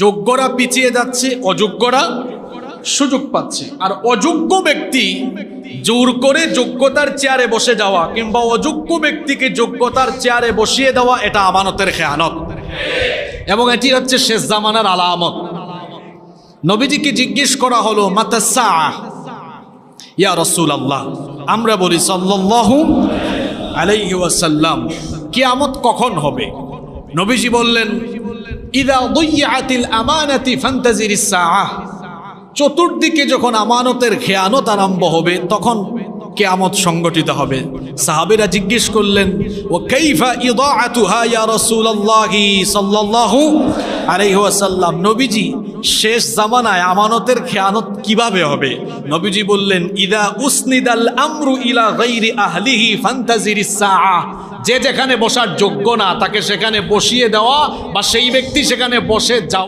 যোগ্যরা পিছিয়ে যাচ্ছে, অযোগ্যরা সুযোগ পাচ্ছে। আর অযোগ্য ব্যক্তি জোর করে যোগ্যতার চেয়ারে বসে যাওয়া কিংবা অযোগ্য ব্যক্তিকে যোগ্যতার চেয়ারে বসিয়ে দেওয়া, এটা আমানতের খেয়ানত এবং এটি হচ্ছে শেষ জামানার আলামত। নবীজিকে জিজ্ঞেস করা হলো মাতা সাআহ ইয়া রাসূলুল্লাহ, আমরা বলি সাল্লাল্লাহু আলাইহি ওয়াসাল্লাম, কিয়ামত কখন হবে? নবীজি বললেন ইযা দুইয়াতিল আমানাতি ফান্তাজিরিস সাআহ, চতুর্দিকে যখন আমানতের খেয়ানত আরম্ভ হবে তখন কিয়ামত সংগঠিত হবে। সাহাবীরা জিজ্ঞেস করলেন ও কাইফা ইদাআতুহা ইয়া রাসূলুল্লাহ সাল্লাল্লাহু আলাইহি ওয়াসাল্লাম, নবীজি শেষ জামানায় আমানতের খেয়ানত কিভাবে হবে? নবীজি বললেন ইদা উসনিদাল আমরু ইলা গায়রি আহলিহি ফান্তাজিরিস সাআহ, যে যেখানে বসার যোগ্য না তাকে সেখানে বসিয়ে দেওয়া বা সেই ব্যক্তি সেখানে বসে যাওয়া।